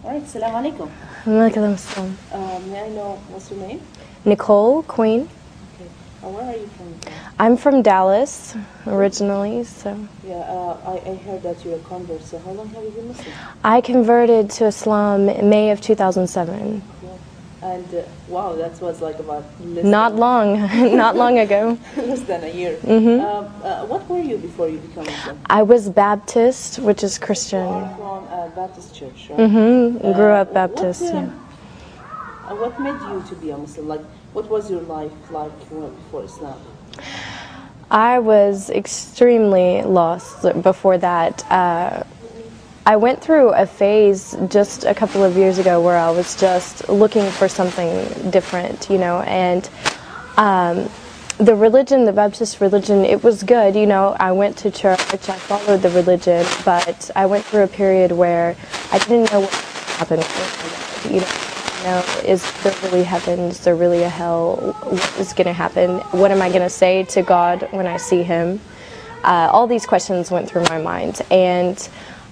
All right, salam alaikum. Walaikum assalam. May I know what's your name? Nicole, Queen. Okay. Where are you from? I'm from Dallas originally, so. Yeah, I heard that you're a convert. So how long have you been Muslim? I converted to Islam in May of 2007. Cool. And wow, that was like about Not long, not long ago. less than a year. What were you before you became Muslim? I was Baptist, which is Christian. You're from a Baptist church, right? Grew up Baptist. What made you to be a Muslim? Like, what was your life like before Islam? I was extremely lost before that. I went through a phase just a couple of years ago where I was just looking for something different, and the religion, the Baptist religion, it was good, I went to church, I followed the religion, but I went through a period where I didn't know what happened, is there really heaven, is there really a hell, what is going to happen, what am I going to say to God when I see Him? All these questions went through my mind, and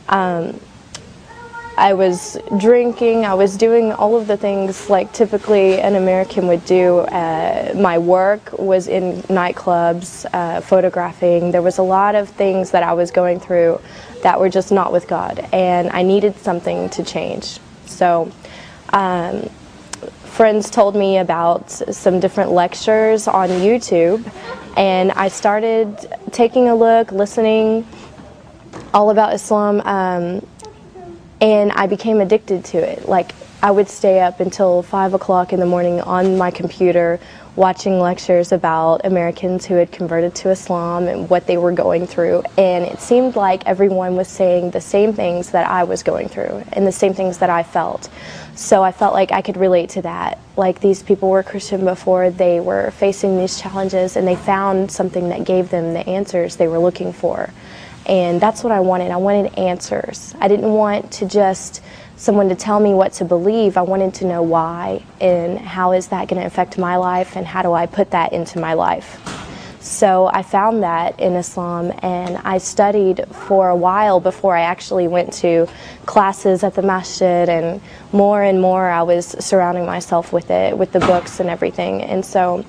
I was drinking, I was doing all of the things like typically an American would do. My work was in nightclubs, photographing. There was a lot of things that I was going through that were just not with God, and I needed something to change. So friends told me about some different lectures on YouTube, and I started taking a look, listening all about Islam, and I became addicted to it. Like, I would stay up until 5 o'clock in the morning on my computer watching lectures about Americans who had converted to Islam and what they were going through, and it seemed like everyone was saying the same things that I was going through and the same things that I felt. So I felt like I could relate to that. Like, these people were Christian before, they were facing these challenges, and they found something that gave them the answers they were looking for. And that's what I wanted. I wanted answers. I didn't want to just someone to tell me what to believe. I wanted to know why, and how is that going to affect my life, and how do I put that into my life. So I found that in Islam, and I studied for a while before I actually went to classes at the masjid, and more I was surrounding myself with it, with the books and everything. And so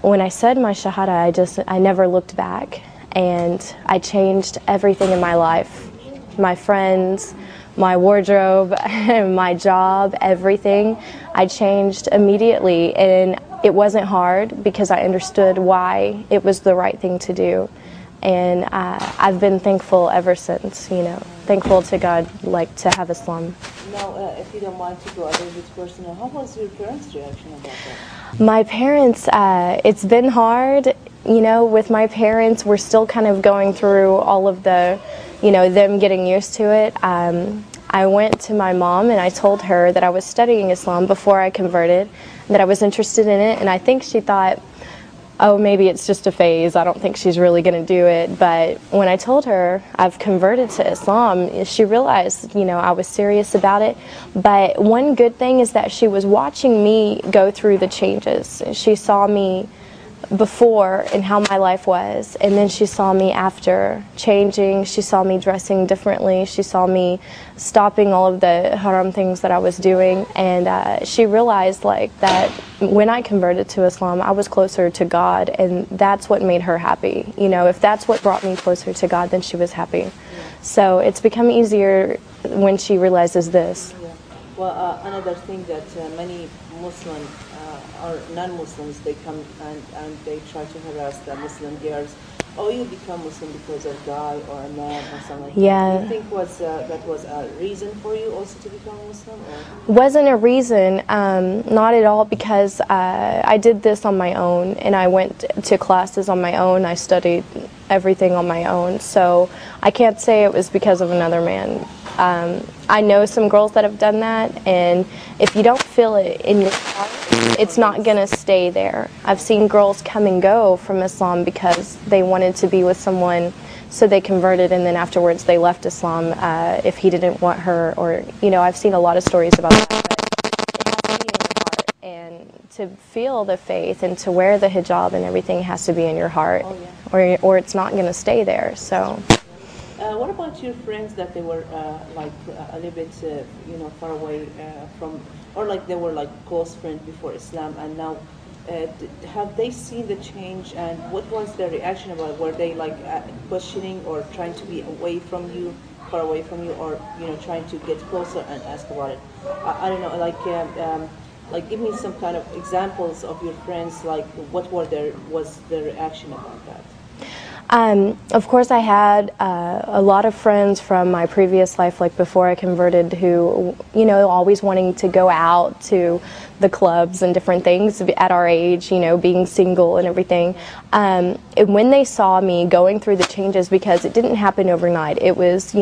when I said my shahada, I never looked back. And I changed everything in my life, my friends, my wardrobe, my job, everything. I changed immediately, and it wasn't hard because I understood why it was the right thing to do. And I've been thankful ever since, thankful to God, like, to have Islam. Now, if you don't mind to go a little bit personal, how was your parents' reaction about that? My parents, it's been hard. With my parents, we're still kind of going through all of the, them getting used to it. I went to my mom and I told her that I was studying Islam before I converted, that I was interested in it, and I think she thought, oh, maybe it's just a phase, I don't think she's really going to do it. But when I told her I've converted to Islam, she realized, I was serious about it. But one good thing is that she was watching me go through the changes. She saw me before and how my life was, and then she saw me after changing. She saw me dressing differently. She saw me stopping all of the haram things that I was doing, and she realized that when I converted to Islam, I was closer to God, and that's what made her happy. If that's what brought me closer to God, then she was happy. Yeah. So it's become easier when she realizes this. Yeah. Well, another thing that many Muslim or non-Muslims, they come and they try to harass the Muslim girls. Oh, you become Muslim because of a guy or a man or something like yeah. that. Do you think that was a reason for you also to become Muslim? Or? Wasn't a reason, not at all, because I did this on my own, and I went to classes on my own. I studied everything on my own, so I can't say it was because of another man. I know some girls that have done that, and if you don't feel it in your heart, it's not going to stay there. I've seen girls come and go from Islam because they wanted to be with someone, so they converted, and then afterwards they left Islam if he didn't want her, or, I've seen a lot of stories about that. But it has to be in your heart, and to feel the faith and to wear the hijab and everything has to be in your heart, or it's not going to stay there. So. What about your friends that they were like a little bit, far away from, or like they were like close friends before Islam, and now have they seen the change, and what was their reaction about it? Were they like questioning or trying to be away from you, far away from you, or trying to get closer and ask about it? I don't know, like give me some kind of examples of your friends, like what was their reaction about that? Of course, I had a lot of friends from my previous life, like before I converted, who, always wanting to go out to the clubs and different things at our age, being single and everything. And when they saw me going through the changes, because it didn't happen overnight, it was,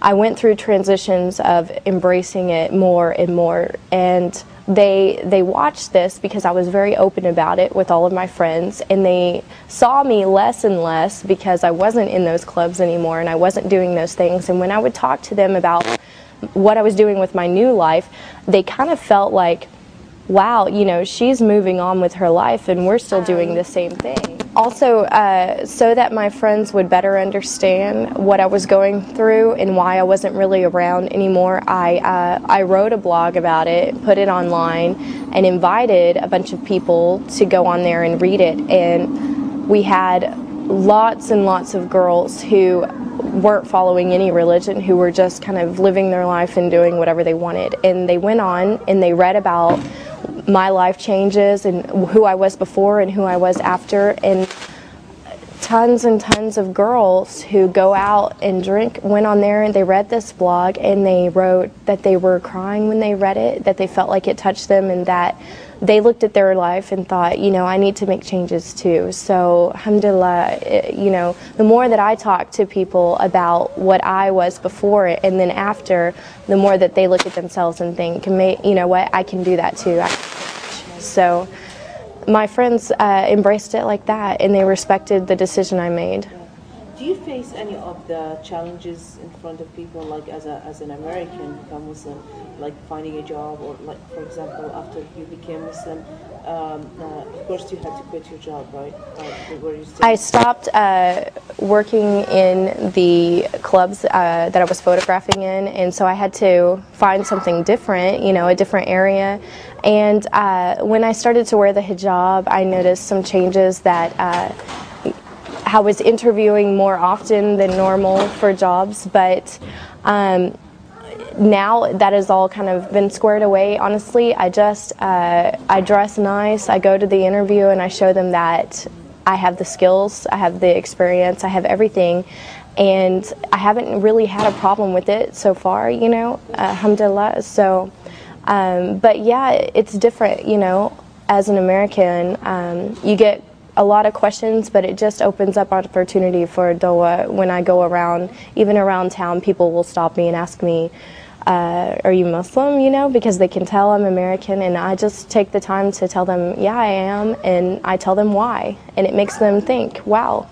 I went through transitions of embracing it more and more, and they watched this because I was very open about it with all of my friends, and they saw me less and less because I wasn't in those clubs anymore and I wasn't doing those things. And when I would talk to them about what I was doing with my new life, they kind of felt like, wow, she's moving on with her life and we're still doing the same thing. Also, so that my friends would better understand what I was going through and why I wasn't really around anymore, I wrote a blog about it, put it online, and invited a bunch of people to go on there and read it. And we had lots and lots of girls who weren't following any religion, who were just kind of living their life and doing whatever they wanted. And they went on and they read about my life changes and who I was before and who I was after, and tons and tons of girls who go out and drink went on there and they read this blog and they wrote that they were crying when they read it, that they felt like it touched them, and that they looked at their life and thought, I need to make changes too. So alhamdulillah, the more that I talk to people about what I was before it and then after, the more that they look at themselves and think, what, I can do that too. So my friends embraced it like that, and they respected the decision I made. Do you face any of the challenges in front of people, like as an American become Muslim, like finding a job, or like, for example, after you became Muslim, of course you had to quit your job, right? Were you still? I stopped working in the clubs that I was photographing in, and so I had to find something different, a different area. And when I started to wear the hijab, I noticed some changes that I was interviewing more often than normal for jobs, but now that has all kind of been squared away. Honestly, I just I dress nice, I go to the interview and I show them that I have the skills, I have the experience, I have everything, and I haven't really had a problem with it so far, alhamdulillah. So but yeah, it's different, as an American, you get a lot of questions, but it just opens up opportunity for dawah. When I go around, even around town, people will stop me and ask me, are you Muslim, because they can tell I'm American, and I just take the time to tell them, yeah, I am, and I tell them why, and it makes them think, wow.